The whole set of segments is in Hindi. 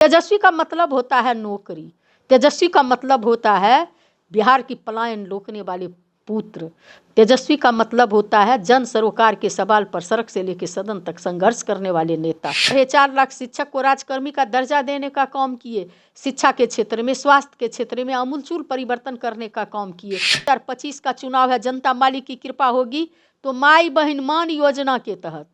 तेजस्वी का मतलब होता है नौकरी। तेजस्वी का मतलब होता है बिहार की पलायन रोकने वाले पुत्र। तेजस्वी का मतलब होता है जन सरोकार के सवाल पर सड़क से लेकर सदन तक संघर्ष करने वाले नेता। 4.5 लाख शिक्षक को राजकर्मी का दर्जा देने का काम किए, शिक्षा के क्षेत्र में, स्वास्थ्य के क्षेत्र में आमूलचूल परिवर्तन करने का काम किए। 2025 का चुनाव है, जनता मालिक की कृपा होगी तो माई बहन मान योजना के तहत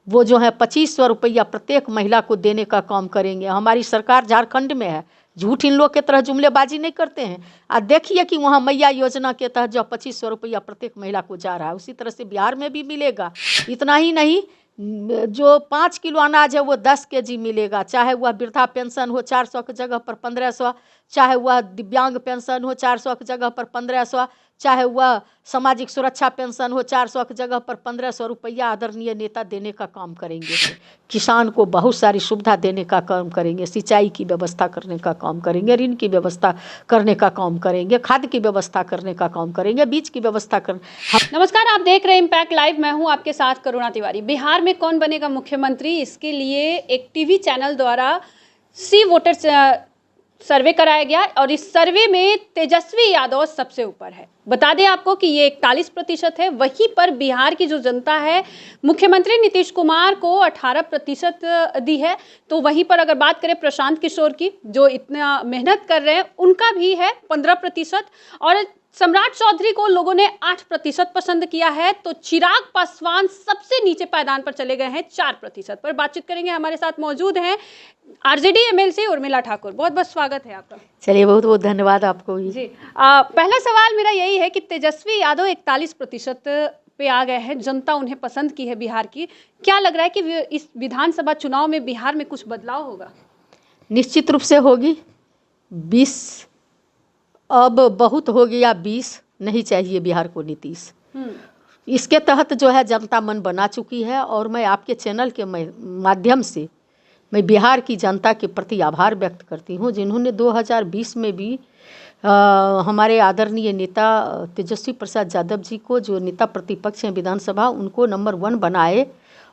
वो जो है 2500 रुपया प्रत्येक महिला को देने का काम करेंगे। हमारी सरकार झारखंड में है, झूठ इन लोग के तरह जुमलेबाजी नहीं करते हैं। आज देखिए कि वहाँ मैया योजना के तहत जो 2500 रुपया प्रत्येक महिला को जा रहा है, उसी तरह से बिहार में भी मिलेगा। इतना ही नहीं, जो 5 किलो अनाज है वो 10 केजी मिलेगा। चाहे वह वृद्धा पेंशन हो 400 की जगह पर 1500, चाहे वह दिव्यांग पेंशन हो 400 की जगह पर 1500, चाहे वह सामाजिक सुरक्षा पेंशन हो 400 की जगह पर 1500 रुपया आदरणीय नेता देने का काम करेंगे। किसान को बहुत सारी सुविधा देने का काम करेंगे, सिंचाई की व्यवस्था करने का काम करेंगे, ऋण की व्यवस्था करने का काम करेंगे, खाद की व्यवस्था करने का काम करेंगे, बीज की व्यवस्था कर। नमस्कार, आप देख रहे हैं इम्पैक्ट लाइव। मैं हूं आपके साथ करुणा तिवारी। बिहार में कौन बनेगा मुख्यमंत्री, इसके लिए एक टीवी चैनल द्वारा सी वोटर सर्वे कराया गया और इस सर्वे में तेजस्वी यादव सबसे ऊपर है। बता दें आपको कि ये 41% है। वहीं पर बिहार की जो जनता है मुख्यमंत्री नीतीश कुमार को 18% दी है। तो वहीं पर अगर बात करें प्रशांत किशोर की, जो इतना मेहनत कर रहे हैं, उनका भी है 15%। और सम्राट चौधरी को लोगों ने 8% पसंद किया है। तो चिराग पासवान सबसे नीचे पायदान पर चले गए हैं 4% पर। बातचीत करेंगे, हमारे साथ मौजूद हैं आरजेडी एमएलसी उर्मिला ठाकुर। बहुत बहुत स्वागत है आपका। चलिए, बहुत बहुत धन्यवाद आपको जी। पहला सवाल मेरा यही है कि तेजस्वी यादव 41% पे आ गए हैं, जनता उन्हें पसंद की है बिहार की। क्या लग रहा है कि इस विधानसभा चुनाव में बिहार में कुछ बदलाव होगा? निश्चित रूप से होगी। 20 अब बहुत हो गया, 20 नहीं चाहिए बिहार को नीतीश। इसके तहत जो है जनता मन बना चुकी है और मैं आपके चैनल के माध्यम से मैं बिहार की जनता के प्रति आभार व्यक्त करती हूँ, जिन्होंने 2020 में भी हमारे आदरणीय नेता तेजस्वी प्रसाद यादव जी को, जो नेता प्रतिपक्ष हैं विधानसभा, उनको नंबर 1 बनाए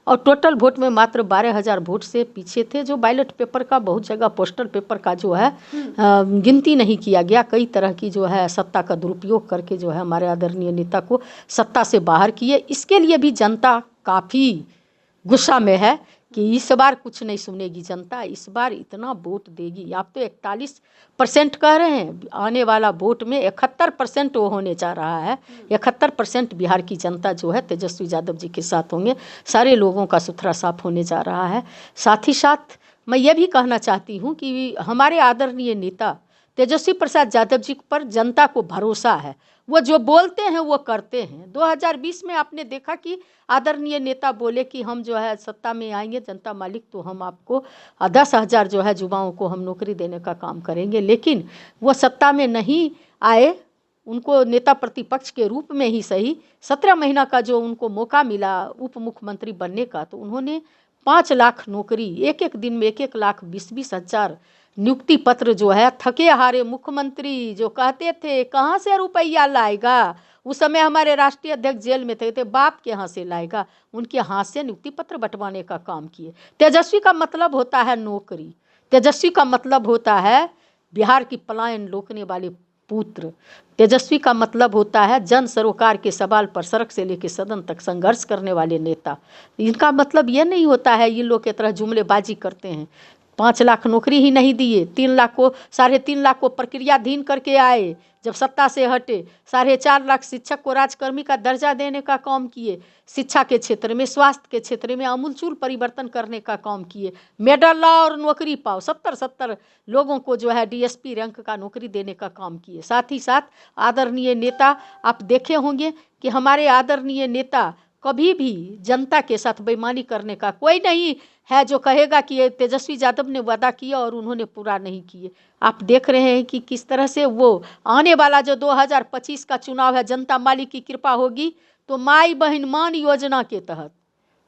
और टोटल वोट में मात्र 12,000 वोट से पीछे थे। जो बैलेट पेपर का बहुत जगह पोस्टल पेपर का जो है गिनती नहीं किया गया, कई तरह की जो है सत्ता का दुरुपयोग करके जो है हमारे आदरणीय नेता को सत्ता से बाहर किए। इसके लिए भी जनता काफ़ी गुस्सा में है कि इस बार कुछ नहीं सुनेगी जनता, इस बार इतना वोट देगी। आप तो 41% कह रहे हैं, आने वाला वोट में 71% वो होने जा रहा है। 71% बिहार की जनता जो है तेजस्वी यादव जी के साथ होंगे। सारे लोगों का सुथरा साफ होने जा रहा है। साथ ही साथ मैं ये भी कहना चाहती हूँ कि हमारे आदरणीय नेता तेजस्वी प्रसाद यादव जी पर जनता को भरोसा है। वो जो बोलते हैं वो करते हैं। 2020 में आपने देखा कि आदरणीय नेता बोले कि हम जो है सत्ता में आएंगे जनता मालिक तो हम आपको 10,000 जो है युवाओं को हम नौकरी देने का काम करेंगे। लेकिन वो सत्ता में नहीं आए। उनको नेता प्रतिपक्ष के रूप में ही सही 17 महीना का जो उनको मौका मिला उप मुख्यमंत्री बनने का, तो उन्होंने 5 लाख नौकरी, एक एक दिन में 1-1 लाख 20-20 हज़ार नियुक्ति पत्र जो है, थके हारे मुख्यमंत्री जो कहते थे कहाँ से रुपया लाएगा, उस समय हमारे राष्ट्रीय अध्यक्ष जेल में थे, बाप के यहाँ से लाएगा, उनके हाथ से नियुक्ति पत्र बंटवाने का काम किए। तेजस्वी का मतलब होता है नौकरी। तेजस्वी का मतलब होता है बिहार की पलायन रोकने वाले पुत्र। तेजस्वी का मतलब होता है जन सरोकार के सवाल पर सड़क से लेकर सदन तक संघर्ष करने वाले नेता। इनका मतलब ये नहीं होता है ये लोग की तरह जुमलेबाजी करते हैं। 5 लाख नौकरी ही नहीं दिए, 3 लाख को 3.5 लाख को प्रक्रियाधीन करके आए जब सत्ता से हटे। 4.5 लाख शिक्षक को राजकर्मी का दर्जा देने का काम किए, शिक्षा के क्षेत्र में, स्वास्थ्य के क्षेत्र में आमूलचूल परिवर्तन करने का काम किए। मेडल ला और नौकरी पाओ, 70 लोगों को जो है डीएसपी रैंक का नौकरी देने का काम किए। साथ ही साथ आदरणीय नेता, आप देखे होंगे कि हमारे आदरणीय नेता कभी भी जनता के साथ बेईमानी करने का कोई नहीं है जो कहेगा कि ये तेजस्वी यादव ने वादा किया और उन्होंने पूरा नहीं किए। आप देख रहे हैं कि किस तरह से वो आने वाला जो 2025 का चुनाव है, जनता मालिक की कृपा होगी तो माई बहन मान योजना के तहत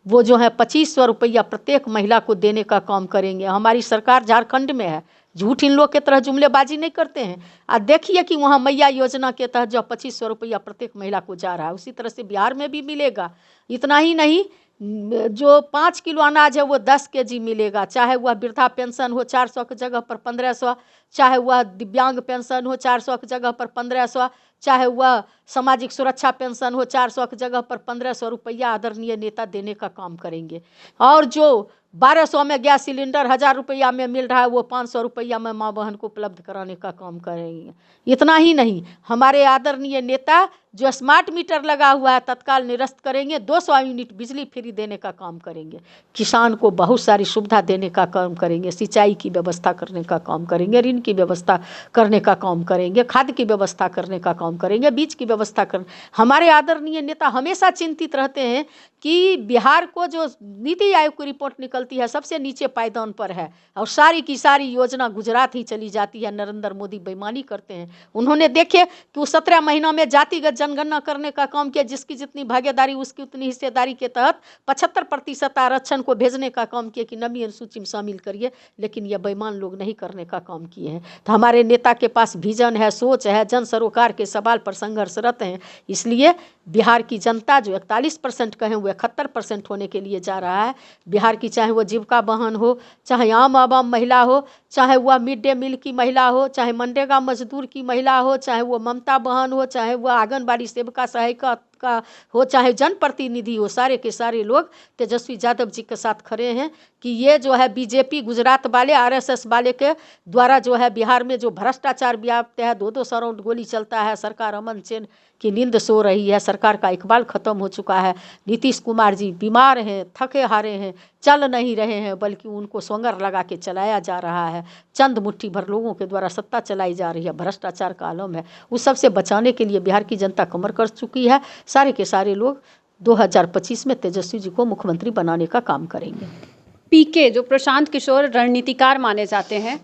वो जो है 2500 रुपया प्रत्येक महिला को देने का काम करेंगे। हमारी सरकार झारखंड में है, झूठ इन लोग के तरह जुमलेबाजी नहीं करते हैं। आज देखिए कि वहाँ मैया योजना के तहत जो 2500 रुपया प्रत्येक महिला को जा रहा है, उसी तरह से बिहार में भी मिलेगा। इतना ही नहीं, जो 5 किलो अनाज है वो 10 केजी मिलेगा, चाहे वह वृद्धा पेंशन हो 400 की जगह पर 1500, चाहे वह दिव्यांग पेंशन हो 400 की जगह पर 1500, चाहे वह सामाजिक सुरक्षा पेंशन हो 400 की जगह पर 1500 रुपया आदरणीय नेता देने का काम करेंगे। और जो 1200 में गैस सिलेंडर 1000 रुपया में मिल रहा है वो 500 रुपया में माँ बहन को उपलब्ध कराने का काम करेंगे। इतना ही नहीं, हमारे आदरणीय नेता जो स्मार्ट मीटर लगा हुआ है तत्काल निरस्त करेंगे, 200 यूनिट बिजली फ्री देने का काम करेंगे, किसान को बहुत सारी सुविधा देने का काम करेंगे, सिंचाई की व्यवस्था करने का काम करेंगे, ऋण की व्यवस्था करने का काम करेंगे, खाद की व्यवस्था करने का काम करेंगे, बीज की व्यवस्था कर। हमारे आदरणीय नेता हमेशा चिंतित रहते हैं कि बिहार को जो नीति आयोग की रिपोर्ट निकलती है सबसे नीचे पायदान पर है और सारी की सारी योजना गुजरात ही चली जाती है। नरेंद्र मोदी बेईमानी करते हैं। उन्होंने देखे कि वो 17 महीनों में जातिगत जनगणना करने का काम किया, जिसकी जितनी भागीदारी उसकी उतनी हिस्सेदारी के तहत 75% आरक्षण को भेजने का काम किया कि नवीं अनुसूची में शामिल करिए, लेकिन ये बेईमान लोग नहीं करने का काम किए हैं। तो हमारे नेता के पास विजन है, सोच है, जन सरोकार के सवाल पर संघर्षरत हैं। इसलिए बिहार की जनता जो 41% कहें वो 71% होने के लिए जा रहा है। बिहार की चाहे वो जीविका बहन हो, चाहे आम आवाम महिला हो, चाहे वह मिड डे मील की महिला हो, चाहे मनरेगा मजदूर की महिला हो, चाहे वो ममता बहन हो, चाहे वह आंगनबाड़ी सेविका सहायिका का हो, चाहे जनप्रतिनिधि हो, सारे के सारे लोग तेजस्वी यादव जी के साथ खड़े हैं कि ये जो है बीजेपी गुजरात वाले आरएसएस वाले के द्वारा जो है बिहार में जो भ्रष्टाचार व्याप्त है, 2-2 राउंड गोली चलता है, सरकार अमन चैन की नींद सो रही है, सरकार का इकबाल खत्म हो चुका है। नीतीश कुमार जी बीमार हैं, थके हारे हैं, चल नहीं रहे हैं, बल्कि उनको सोंगर लगा के चलाया जा रहा है। चंद मुट्ठी भर लोगों के द्वारा सत्ता चलाई जा रही है, भ्रष्टाचार का आलम है। उस सबसे बचाने के लिए बिहार की जनता कमर कर चुकी है। सारे के सारे लोग 2025 में तेजस्वी जी को मुख्यमंत्री बनाने का काम करेंगे। पीके जो प्रशांत किशोर रणनीतिकार माने जाते हैं,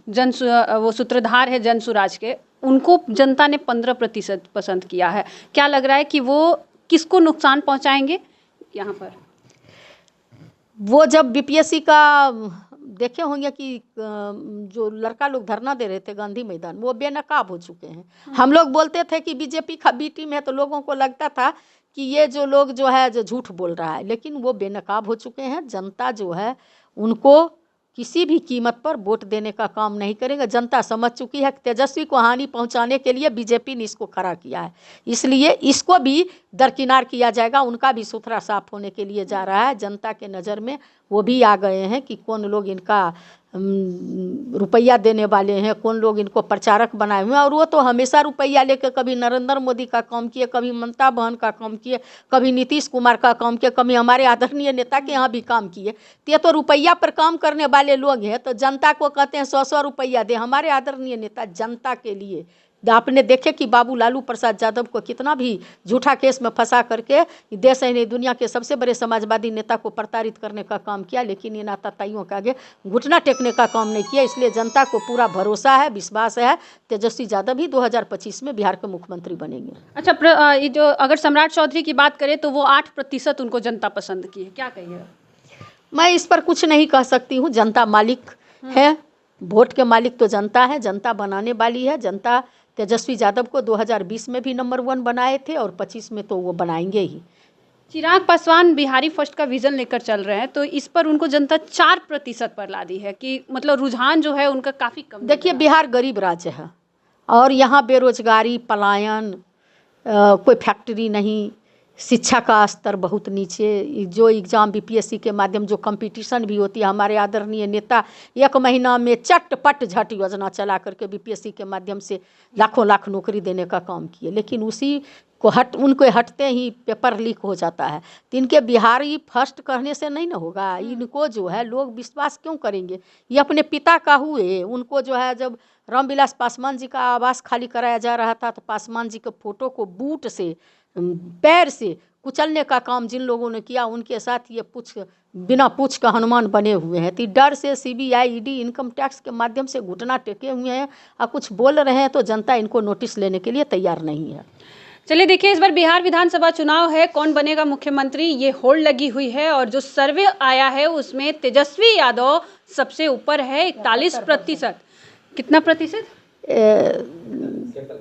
वो सूत्रधार है जन सुराज के, उनको जनता ने 15% पसंद किया है। क्या लग रहा है कि वो किसको नुकसान पहुंचाएंगे यहाँ पर? वो जब बीपीएससी का देखे होंगे कि जो लड़का लोग धरना दे रहे थे गांधी मैदान, वो बेनकाब हो चुके हैं। हम लोग बोलते थे कि बीजेपी का बी टीम है, तो लोगों को लगता था कि ये जो लोग जो है जो झूठ बोल रहा है, लेकिन वो बेनकाब हो चुके हैं। जनता जो है उनको किसी भी कीमत पर वोट देने का काम नहीं करेंगे। जनता समझ चुकी है कि तेजस्वी को हानि पहुंचाने के लिए बीजेपी ने इसको खड़ा किया है, इसलिए इसको भी दरकिनार किया जाएगा। उनका भी सुथरा साफ होने के लिए जा रहा है। जनता के नज़र में वो भी आ गए हैं कि कौन लोग इनका रुपया देने वाले हैं, कौन लोग इनको प्रचारक बनाए हुए हैं। और वो तो हमेशा रुपया लेकर कभी नरेंद्र मोदी का काम किए, कभी ममता बहन का काम किए, कभी नीतीश कुमार का काम किए, कभी हमारे आदरणीय नेता के यहाँ भी काम किए। तो ये तो रुपया पर काम करने वाले लोग हैं, तो जनता को कहते हैं 100-100 रुपया दे। हमारे आदरणीय नेता जनता के लिए, आपने देखे कि बाबू लालू प्रसाद यादव को कितना भी झूठा केस में फंसा करके देश ही नहीं दुनिया के सबसे बड़े समाजवादी नेता को प्रताड़ित करने का काम किया, लेकिन इन आताताइयों के आगे घुटना टेकने का काम नहीं किया। इसलिए जनता को पूरा भरोसा है, विश्वास है, तेजस्वी यादव ही 2025 में बिहार के मुख्यमंत्री बनेंगे। अच्छा, ये जो अगर सम्राट चौधरी की बात करें तो वो 8% उनको जनता पसंद की है, क्या कहिएगा? मैं इस पर कुछ नहीं कह सकती हूँ। जनता मालिक है, वोट के मालिक तो जनता है, जनता बनाने वाली है। जनता तेजस्वी यादव को 2020 में भी नंबर 1 बनाए थे और 25 में तो वो बनाएंगे ही। चिराग पासवान बिहारी फर्स्ट का विजन लेकर चल रहे हैं, तो इस पर उनको जनता 4% पर ला दी है कि मतलब रुझान जो है उनका काफ़ी कम। देखिए, बिहार गरीब राज्य है और यहाँ बेरोजगारी, पलायन, कोई फैक्ट्री नहीं, शिक्षा का स्तर बहुत नीचे। जो एग्ज़ाम बीपीएससी के माध्यम जो कंपटीशन भी होती है, हमारे आदरणीय नेता 1 महीना में चटपट झट योजना चला करके बीपीएससी के माध्यम से लाखों लाख नौकरी देने का काम किए, लेकिन उसी को उनको हटते ही पेपर लीक हो जाता है। तो इनके बिहारी फर्स्ट कहने से नहीं ना होगा। इनको जो है लोग विश्वास क्यों करेंगे? ये अपने पिता का हुए। उनको जो है जब रामविलास पासवान जी का आवास खाली कराया जा रहा था तो पासवान जी के फोटो को बूट से, पैर से कुचलने का काम जिन लोगों ने किया, उनके साथ ये बिना पूछ का हनुमान बने हुए हैं। तो डर से सीबीआई, ईडी, इनकम टैक्स के माध्यम से घुटना टेके हुए हैं और कुछ बोल रहे हैं, तो जनता इनको नोटिस लेने के लिए तैयार नहीं है। चलिए देखिए, इस बार बिहार विधानसभा चुनाव है, कौन बनेगा मुख्यमंत्री ये होड़ लगी हुई है, और जो सर्वे आया है उसमें तेजस्वी यादव सबसे ऊपर है 41%। कितना प्रतिशत?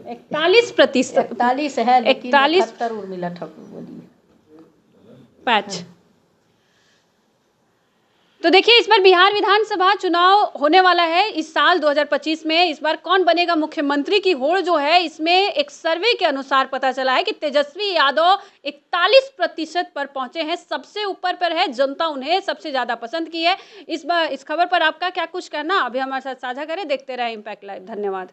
41%। 41 है, 41 उर्मिला ठाकुर बोली पैच। तो देखिए, इस बार बिहार विधानसभा चुनाव होने वाला है इस साल 2025 में। इस बार कौन बनेगा मुख्यमंत्री की होड़ जो है, इसमें एक सर्वे के अनुसार पता चला है कि तेजस्वी यादव 41% पर पहुंचे हैं, सबसे ऊपर पर है। जनता उन्हें सबसे ज्यादा पसंद की है। इस खबर पर आपका क्या कुछ कहना, अभी हमारे साथ साझा करें। देखते रहे इम्पैक्ट लाइव। धन्यवाद।